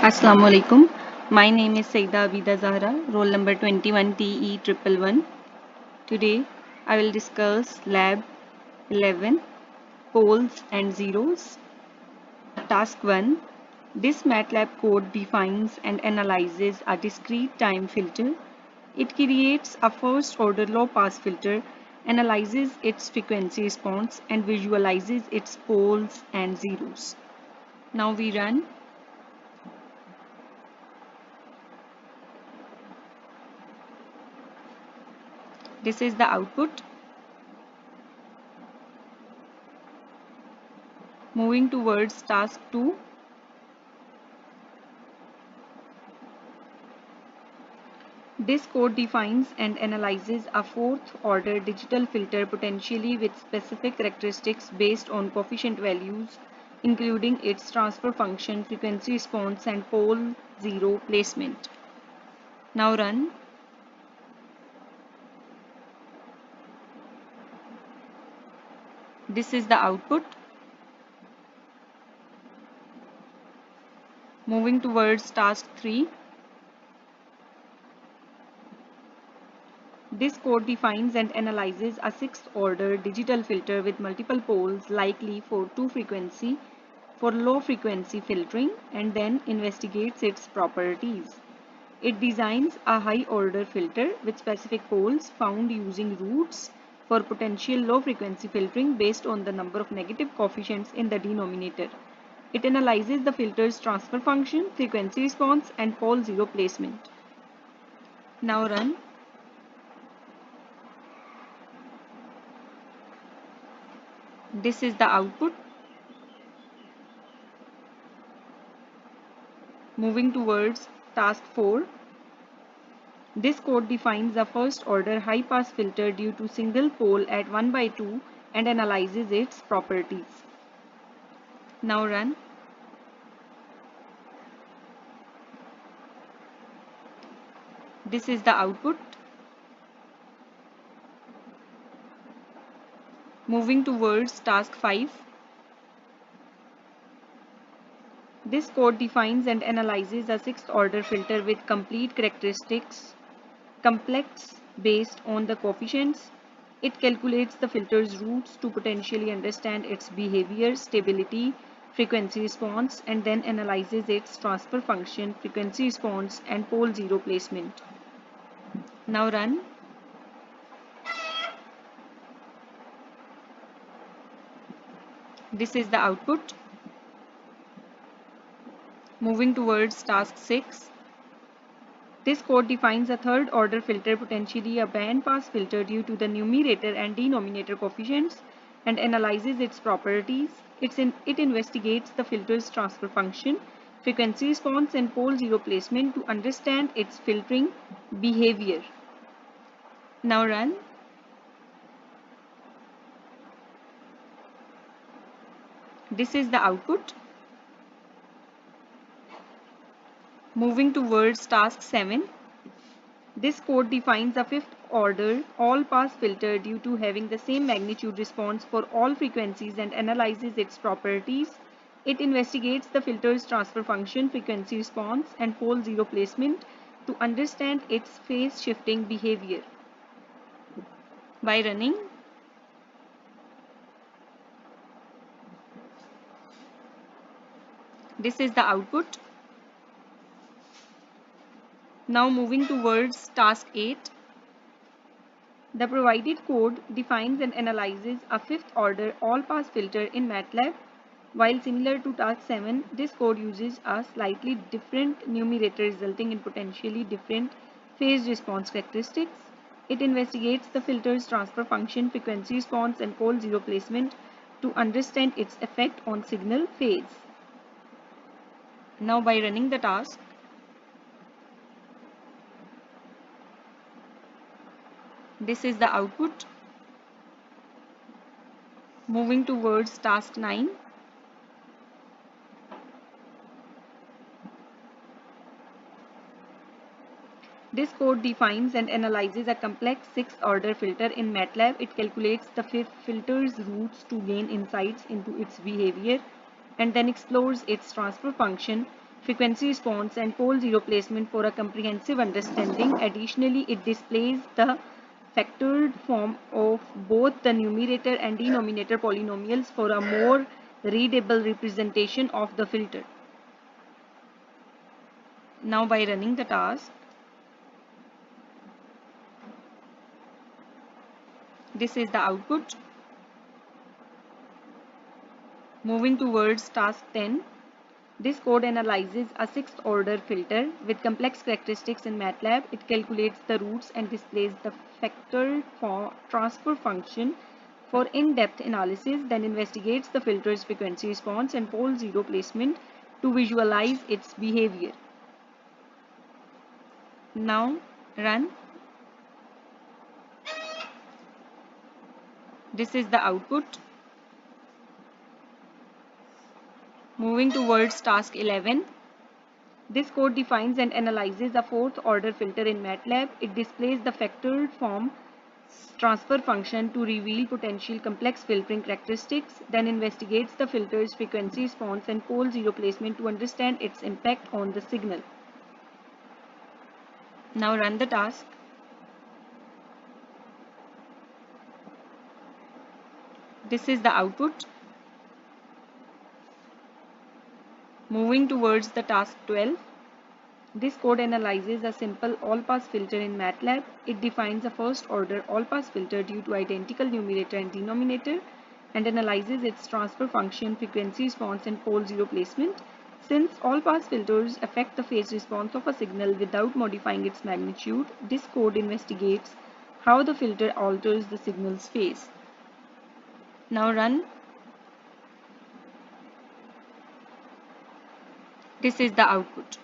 Assalamu alaikum. My name is Saida Abida Zahra, roll number 21TE111. Today I will discuss Lab 11, Poles and Zeros. Task 1. This MATLAB code defines and analyzes a discrete time filter. It creates a first order low pass filter, analyzes its frequency response, and visualizes its poles and zeros. Now we run. This is the output. Moving towards task 2. This code defines and analyzes a fourth order digital filter potentially with specific characteristics based on coefficient values, including its transfer function, frequency response, and pole zero placement. Now run. This is the output. Moving towards task 3. This code defines and analyzes a sixth order digital filter with multiple poles likely for two frequency for low frequency filtering and then investigates its properties. It designs a high order filter with specific poles found using roots for potential low frequency filtering based on the number of negative coefficients in the denominator. It analyzes the filter's transfer function, frequency response, and pole zero placement. Now run. This is the output. Moving towards task 4. This code defines a first order high pass filter due to single pole at 1/2 and analyzes its properties. Now run. This is the output. Moving towards task 5. This code defines and analyzes a sixth order filter with complete characteristics, complex based on the coefficients. It calculates the filter's roots to potentially understand its behavior, stability, frequency response, and then analyzes its transfer function, frequency response, and pole zero placement. Now run. This is the output. Moving towards task 6. This code defines a third order filter, potentially a band pass filter due to the numerator and denominator coefficients, and analyzes its properties. It investigates the filter's transfer function, frequency response, and pole zero placement to understand its filtering behavior. Now run. This is the output. Moving towards task 7. This code defines a fifth order all pass filter due to having the same magnitude response for all frequencies and analyzes its properties. It investigates the filter's transfer function, frequency response, and pole zero placement to understand its phase shifting behavior. By running, this is the output. Now moving towards task 8. The provided code defines and analyzes a fifth order all pass filter in MATLAB. While similar to task 7, this code uses a slightly different numerator resulting in potentially different phase response characteristics. It investigates the filter's transfer function, frequency response, and pole zero placement to understand its effect on signal phase. Now by running the task, this is the output. Moving towards task 9. This code defines and analyzes a complex sixth order filter in MATLAB. It calculates the filter's roots to gain insights into its behavior and then explores its transfer function, frequency response, and pole zero placement for a comprehensive understanding. Additionally, it displays the factored form of both the numerator and denominator polynomials for a more readable representation of the filter. Now, by running the task, this is the output. Moving towards task 10, this code analyzes a sixth order filter with complex characteristics in MATLAB. It calculates the roots and displays the factor transfer function for in-depth analysis, then investigates the filter's frequency response and pole zero placement to visualize its behavior. Now run. This is the output. Moving towards task 11, this code defines and analyzes a fourth order filter in MATLAB. It displays the factored form transfer function to reveal potential complex filtering characteristics, then investigates the filter's frequency response and pole zero placement to understand its impact on the signal. Now run the task. This is the output. Moving towards the task 12, this code analyzes a simple all-pass filter in MATLAB. It defines a first-order all-pass filter due to identical numerator and denominator and analyzes its transfer function, frequency response, and pole zero placement. Since all-pass filters affect the phase response of a signal without modifying its magnitude, this code investigates how the filter alters the signal's phase. Now run. This is the output.